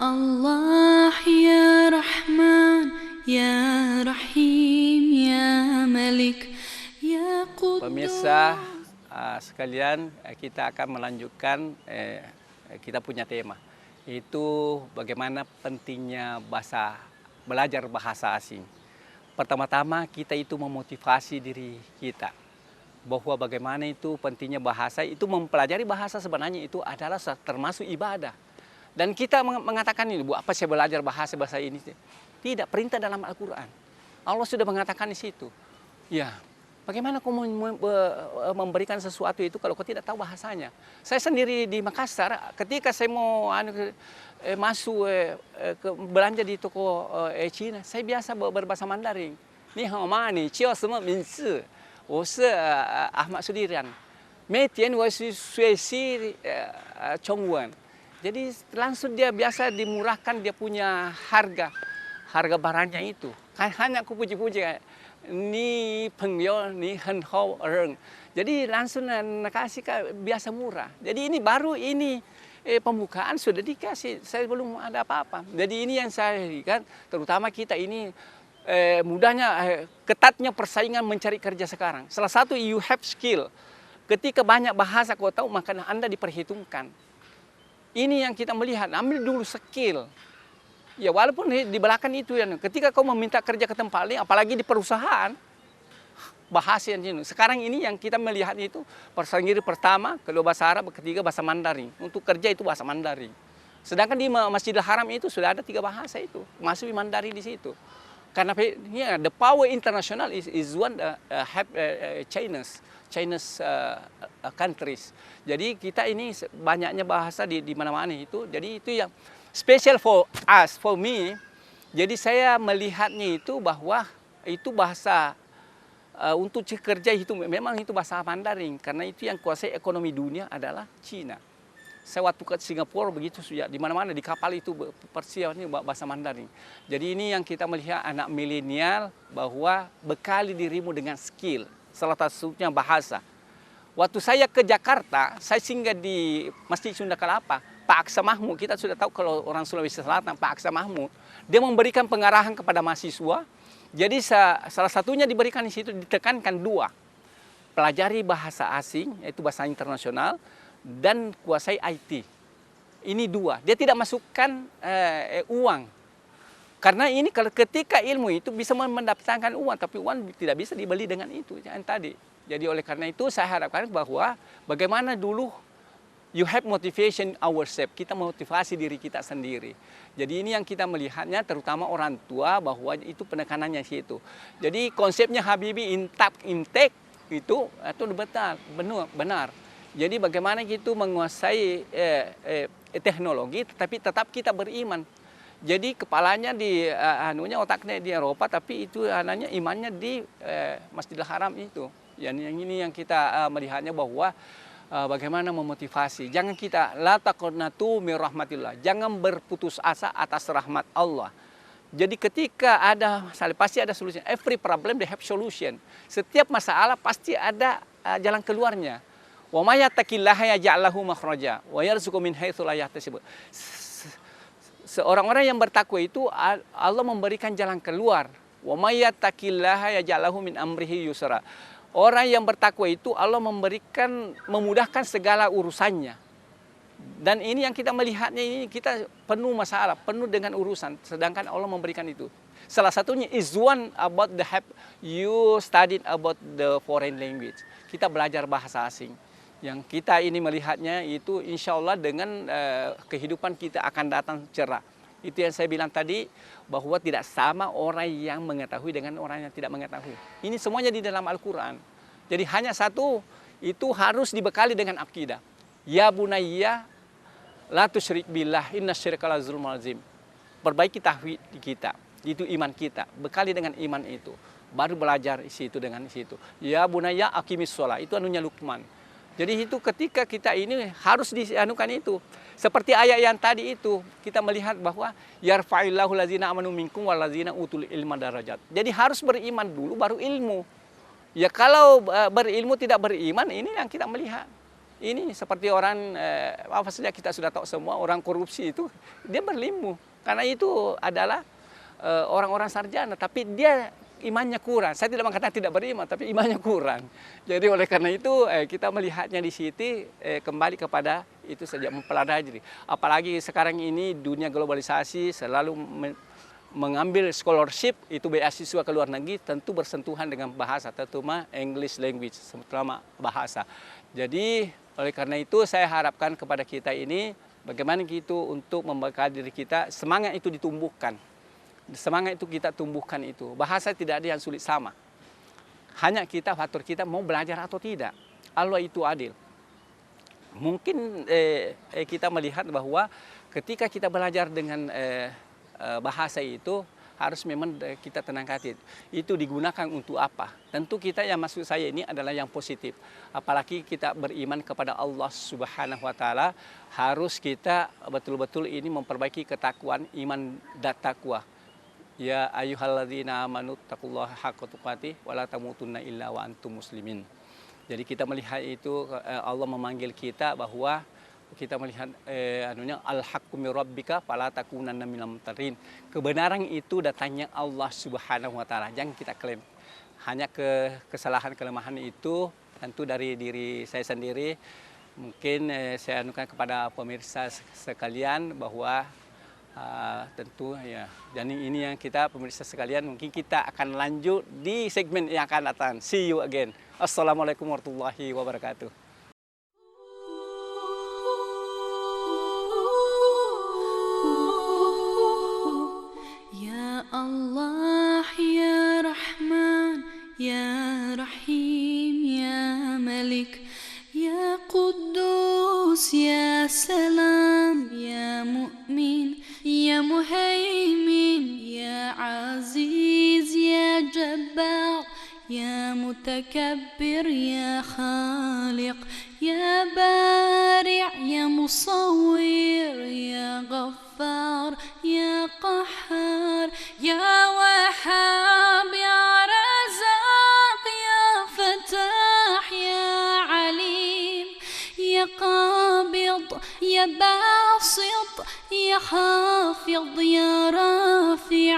Allah ya Rahman ya Rahim ya Malik ya Pemirsa Quddus. sekalian, kita akan melanjutkan kita punya tema, itu bagaimana pentingnya belajar bahasa asing. Pertama-tama kita itu memotivasi diri kita bahwa bagaimana itu pentingnya bahasa, itu mempelajari bahasa sebenarnya itu adalah termasuk ibadah. Dan kita mengatakan ini, Bu, apa saya belajar bahasa ini? Tidak, perintah dalam Al-Quran. Allah sudah mengatakan di situ. Ya, bagaimana kau memberikan sesuatu itu kalau kau tidak tahu bahasanya? Saya sendiri di Makassar, ketika saya mau masuk belanja di toko Cina, saya biasa berbahasa Mandarin. Ni hao ma ni, ciao sema minsi. 我是Ahmad Sudiran. 每天我是学习中文. Jadi langsung dia biasa dimurahkan dia punya harga barangnya itu. Hanya aku puji-puji, ni pengyol, ni hen hao reng. Jadi langsung kasih biasa murah. Jadi ini baru ini pembukaan sudah dikasih, saya belum ada apa-apa. Jadi ini yang saya lihat, terutama kita ini mudahnya, ketatnya persaingan mencari kerja sekarang. Salah satu you have skill. Ketika banyak bahasa kau tahu, maka Anda diperhitungkan. Ini yang kita melihat, ambil dulu skill. Ya walaupun di belakang itu, ya, ketika kau meminta kerja ke tempat lain, apalagi di perusahaan, bahasa yang ini. Sekarang ini yang kita melihat itu, persaingan pertama, kedua bahasa Arab, ketiga bahasa Mandarin. Untuk kerja itu bahasa Mandarin. Sedangkan di Masjidil Haram itu sudah ada 3 bahasa itu, masuk Mandarin di situ. Karena the power international is one Chinese countries. Jadi kita ini banyaknya bahasa di mana-mana itu. Jadi itu yang special for us, for me. Jadi saya melihatnya itu bahwa itu bahasa untuk kerja itu memang itu bahasa Mandarin. Karena itu yang kuasai ekonomi dunia adalah Cina. Saya waktu ke Singapura begitu sudah, di mana-mana di kapal itu persiapannya bahasa Mandarin. Jadi ini yang kita melihat anak milenial bahwa bekali dirimu dengan skill, salah satunya bahasa. Waktu saya ke Jakarta, saya singgah di Masjid Sunda Kelapa, Pak Aksa Mahmud, kita sudah tahu kalau orang Sulawesi Selatan, Pak Aksa Mahmud, dia memberikan pengarahan kepada mahasiswa. Jadi salah satunya diberikan di situ, ditekankan 2, pelajari bahasa asing, yaitu bahasa internasional, dan kuasai IT. Ini 2. Dia tidak masukkan uang. Karena ini kalau ketika ilmu itu bisa mendatangkan uang, tapi uang tidak bisa dibeli dengan itu yang tadi. Jadi oleh karena itu saya harapkan bahwa bagaimana dulu you have motivation ourselves, kita motivasi diri kita sendiri. Jadi ini yang kita melihatnya, terutama orang tua, bahwa itu penekanannya situ. Jadi konsepnya Habibie intake itu benar. Jadi bagaimana gitu menguasai teknologi, tetapi tetap kita beriman. Jadi kepalanya di otaknya di Eropa, tapi itu imannya di Masjidil Haram itu. Yang ini yang kita melihatnya bahwa bagaimana memotivasi. Jangan kita la taqnatu min rahmatillah. Jangan berputus asa atas rahmat Allah. Jadi ketika ada masalah pasti ada solusi. Every problem they have solution. Setiap masalah pasti ada jalan keluarnya. Wa may yattaqillaha yaj'al lahu makhraja wa yarzuqhu min haitsu la yahtasib. Seorang-orang yang bertakwa itu Allah memberikan jalan keluar. Wa may yattaqillaha yaj'al lahu min amrihi yusra. Orang yang bertakwa itu Allah memudahkan segala urusannya. Dan ini yang kita melihatnya, ini kita penuh masalah, penuh dengan urusan, sedangkan Allah memberikan itu. Salah satunya is one about the you studied about the foreign language. Kita belajar bahasa asing. Yang kita ini melihatnya itu insya Allah dengan kehidupan kita akan datang cerah. Itu yang saya bilang tadi, bahwa tidak sama orang yang mengetahui dengan orang yang tidak mengetahui. Ini semuanya di dalam Al-Quran. Jadi hanya satu, itu harus dibekali dengan akidah. Ya bunayya, la tusyrik billah, inna syirka la zulmun azim. Perbaiki tauhid kita, itu iman kita. Bekali dengan iman itu. Baru belajar situ dengan situ. Ya bunayya aqimis sholat, itu anunya Luqman. Jadi itu ketika kita ini harus dianukan itu. Seperti ayat yang tadi itu, kita melihat bahwa yarfa'illahu lazina amanu minkum wal lazina utul ilma darajat. Jadi harus beriman dulu baru ilmu. Ya kalau berilmu tidak beriman, ini yang kita melihat. Ini seperti orang apa saja kita sudah tahu semua, orang korupsi itu dia berlimu karena itu adalah orang-orang sarjana, tapi dia imannya kurang. Saya tidak mengatakan tidak beriman, tapi imannya kurang. Jadi oleh karena itu kita melihatnya di situ kembali kepada itu saja, mempelajari. Apalagi sekarang ini dunia globalisasi selalu mengambil scholarship, itu beasiswa ke luar negeri, tentu bersentuhan dengan bahasa, terutama English language, terutama bahasa. Jadi oleh karena itu saya harapkan kepada kita ini, bagaimana gitu untuk membekal diri kita, semangat itu ditumbuhkan. Semangat itu kita tumbuhkan itu. Bahasa tidak ada yang sulit sama. Hanya kita, faktor kita mau belajar atau tidak. Allah itu adil. Mungkin kita melihat bahwa ketika kita belajar dengan bahasa itu harus memang kita tenang hati. Itu digunakan untuk apa? Tentu kita, yang maksud saya ini adalah yang positif. Apalagi kita beriman kepada Allah Subhanahu wa taala, harus kita betul-betul ini memperbaiki ketakwaan, iman dan takwa. Ya ayyuhalladzina amanu taqullaha haqqa tuqatih wa la tamutunna illa wa antum muslimin. Jadi kita melihat itu Allah memanggil kita bahwa kita melihat al-haqqu mir rabbika fala takunanna minal mumtarin. Kebenaran itu datangnya Allah Subhanahu wa taala, jangan kita klaim. Hanya kesalahan kelemahan itu tentu dari diri saya sendiri. Mungkin saya anukan kepada pemirsa sekalian bahwa tentu ya, dan ini yang kita pemirsa sekalian, mungkin kita akan lanjut di segmen yang akan datang. See you again. Assalamualaikum warahmatullahi wabarakatuh. Allah ya Rahman ya Rahim ya Malik ya Quddus ya Salam ya Mu'min ya Muhaimin ya Aziz ya Jabbar ya Mutakabbir ya Khaliq ya Bari' ya Musawwir ya Ghaffar ya Qahhar ya Wahhab ya Razaq ya Fattah ya Alim ya Qabid ya Basit ya Khafid ya Rafi'